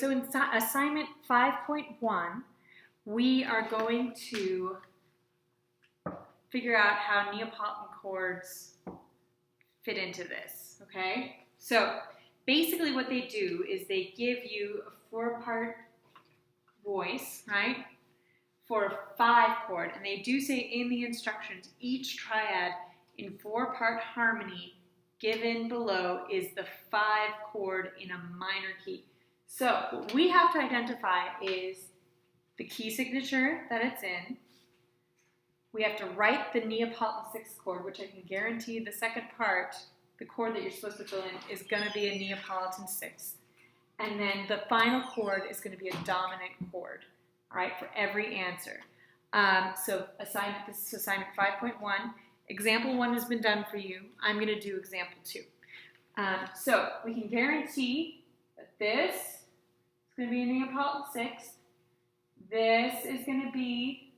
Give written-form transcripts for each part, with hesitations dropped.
so in assignment 5.1, we are going to figure out how Neapolitan chords fit into this, okay? So basically what they do is they give you a 4-part voice, right, for a 5 chord, and they do say in the instructions, each triad in 4-part harmony given below is the 5 chord in a minor key. So what we have to identify is the key signature that it's in. We have to write the Neapolitan 6th chord, which I can guarantee the second part, the chord that you're supposed to fill in, is going to be a Neapolitan 6th. And then the final chord is going to be a dominant chord, all right, for every answer. So this is assignment 5.1. Example 1 has been done for you. I'm going to do example 2. So we can guarantee that this is going to be a Neapolitan 6th. This is going to be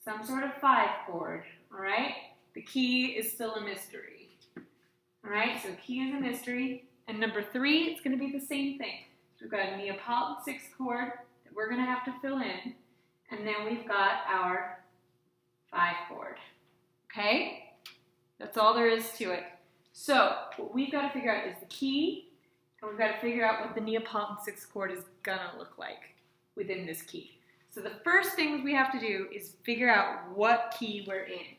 some sort of 5 chord, all right? The key is still a mystery, all right? So key is a mystery. And number 3, it's going to be the same thing. So we've got a Neapolitan 6th chord that we're going to have to fill in. And then we've got our 5 chord, okay? That's all there is to it. So what we've got to figure out is the key, and we've got to figure out what the Neapolitan 6th chord is going to look like within this key. So the first thing we have to do is figure out what key we're in.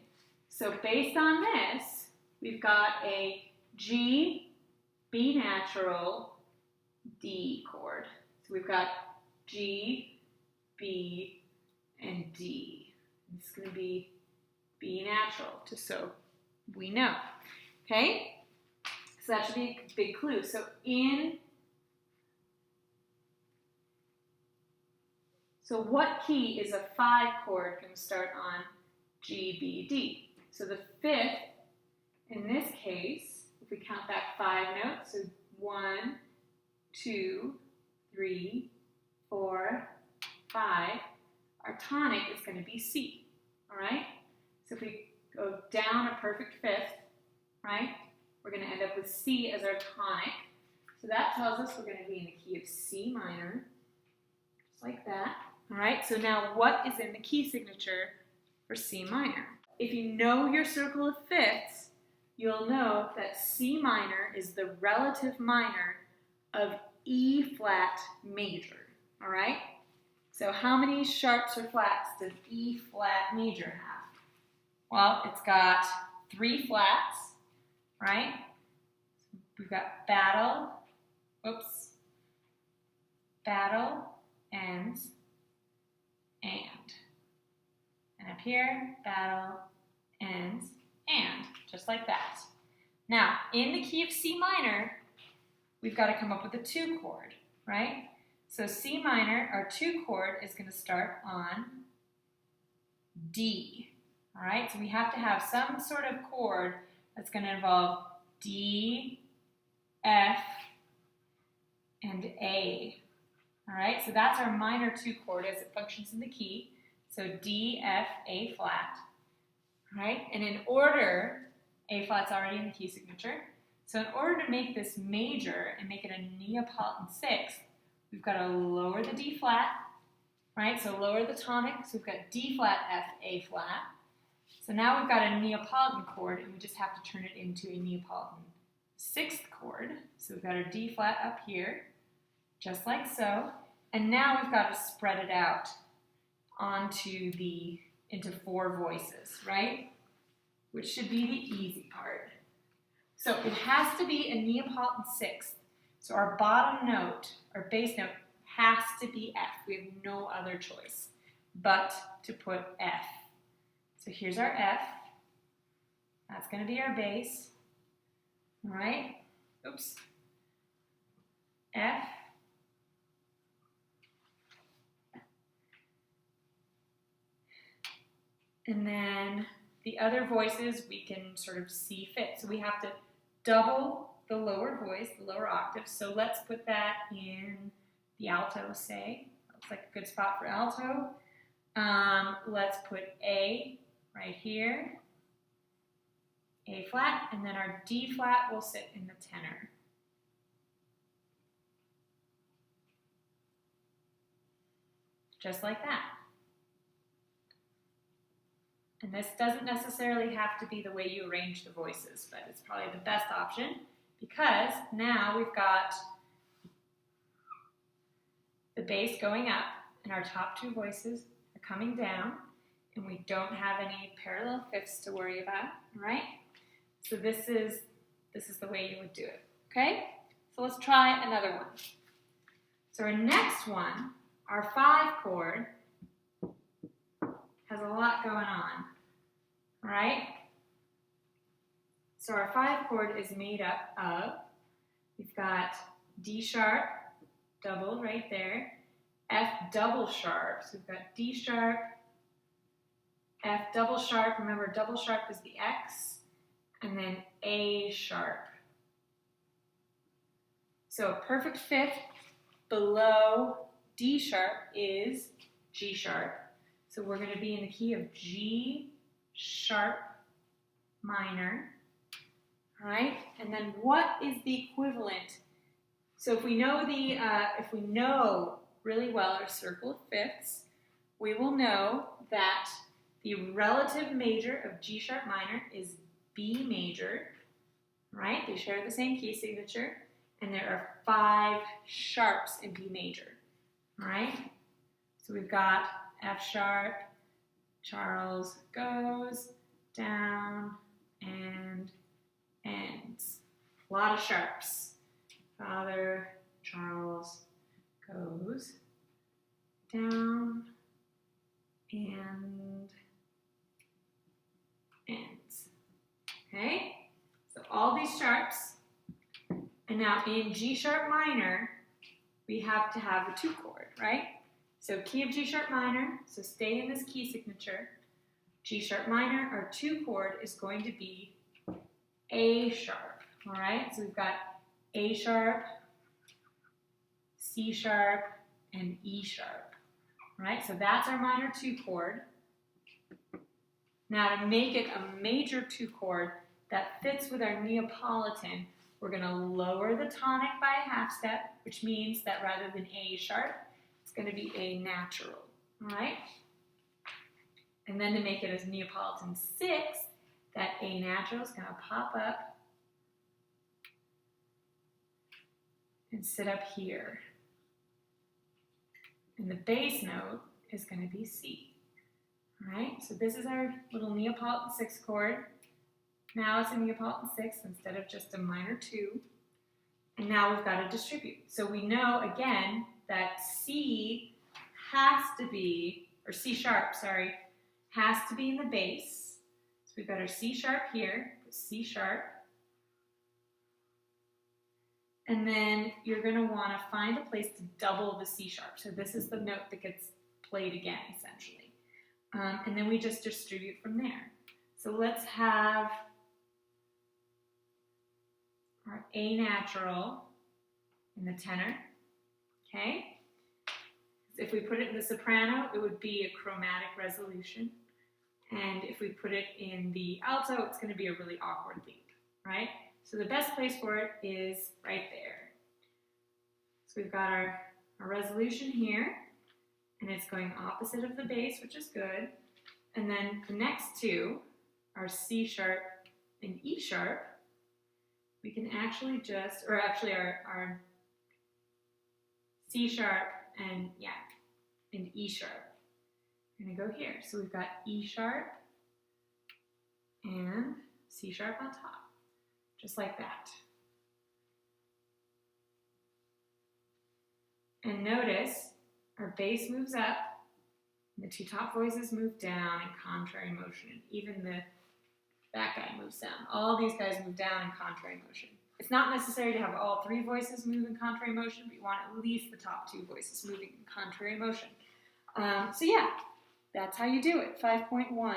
So based on this, we've got a G, B natural, D chord. So we've got G, B, and D. It's going to be B natural, just so we know. Okay? So that should be a big clue. So what key is a 5 chord going to start on G, B, D? So the 5th, in this case, if we count back 5 notes, so 1, 2, 3, 4, 5, our tonic is going to be C, all right? So if we go down a perfect 5th, right, we're going to end up with C as our tonic. So that tells us we're going to be in the key of C minor, just like that. All right, so now what is in the key signature for C minor? If you know your circle of fifths, you'll know that C minor is the relative minor of E flat major, all right? So how many sharps or flats does E flat major have? Well, it's got 3 flats, right? We've got battle, ends, and up here, battle, ends, and, just like that. Now, in the key of C minor, we've got to come up with a 2 chord, right? So C minor, our 2 chord, is going to start on D, all right? So we have to have some sort of chord that's going to involve D, F, and A, all right? So that's our minor 2 chord as it functions in the key. So D, F, A flat, all right? And in order, A flat's already in the key signature. So in order to make this major and make it a Neapolitan 6th, we've got to lower the D flat, right? So lower the tonic. So we've got D flat, F, A flat. So now we've got a Neapolitan chord, and we just have to turn it into a Neapolitan 6th chord. So we've got our D flat up here, just like so. And now we've got to spread it out into 4 voices, right? Which should be the easy part. So it has to be a Neapolitan 6th. So our bottom note, our bass note, has to be F. We have no other choice but to put F. So here's our F. That's going to be our bass. All right? Oops. F. And then the other voices we can sort of see fit. So we have to double the lower voice, the lower octave. So let's put that in the alto, say. Looks like a good spot for alto. Let's put A right here, A flat, and then our D flat will sit in the tenor. just like that. And this doesn't necessarily have to be the way you arrange the voices, but it's probably the best option because now we've got the bass going up and our top two voices are coming down and we don't have any parallel fifths to worry about, all right? So this is the way you would do it, okay? So let's try another one. So our next one, our 5 chord, has a lot going on, all right? So our 5 chord is made up of, we've got D sharp, double right there, F double sharp, so we've got D sharp, F double sharp, remember double sharp is the X, and then A sharp. So a perfect fifth below D sharp is G sharp. So we're going to be in the key of G sharp minor. All right, and then what is the equivalent? So if we know really well our circle of fifths, we will know that the relative major of G sharp minor is B major. Right? They share the same key signature, and there are 5 sharps in B major. All right? So we've got F sharp, Charles goes, down, and ends. A lot of sharps. Father, Charles goes, down, and ends. Okay? So all these sharps. And now in G sharp minor, we have to have a 2 chord, right? So key of G sharp minor, so stay in this key signature. G sharp minor, our 2 chord is going to be A sharp, all right? So we've got A sharp, C sharp, and E sharp, right? So that's our minor 2 chord. Now to make it a major 2 chord that fits with our Neapolitan, we're going to lower the tonic by a half step, which means that rather than A sharp, it's going to be A natural, all right? And then to make it as Neapolitan 6, that A natural is going to pop up and sit up here. And the bass note is going to be C. All right, so this is our little Neapolitan 6 chord. Now it's a Neapolitan 6 instead of just a minor 2. And now we've got to distribute. So we know, again, that C has to be, or C sharp, sorry, has to be in the bass. So we've got our C sharp here, C sharp. And then you're going to want to find a place to double the C sharp. So this is the note that gets played again, essentially. And then we just distribute from there. So let's have our A natural in the tenor, okay? If we put it in the soprano, it would be a chromatic resolution. And if we put it in the alto, it's going to be a really awkward leap, right? So the best place for it is right there. So we've got our resolution here, and it's going opposite of the bass, which is good. And then the next two are C sharp and E sharp. We can actually just, or actually our C sharp and E sharp. I'm gonna go here. So we've got E sharp and C sharp on top, just like that. And notice our bass moves up, and the 2 top voices move down in contrary motion. Even that guy moves down. All these guys move down in contrary motion. It's not necessary to have all 3 voices move in contrary motion, but you want at least the top 2 voices moving in contrary motion. So yeah, that's how you do it, 5.1.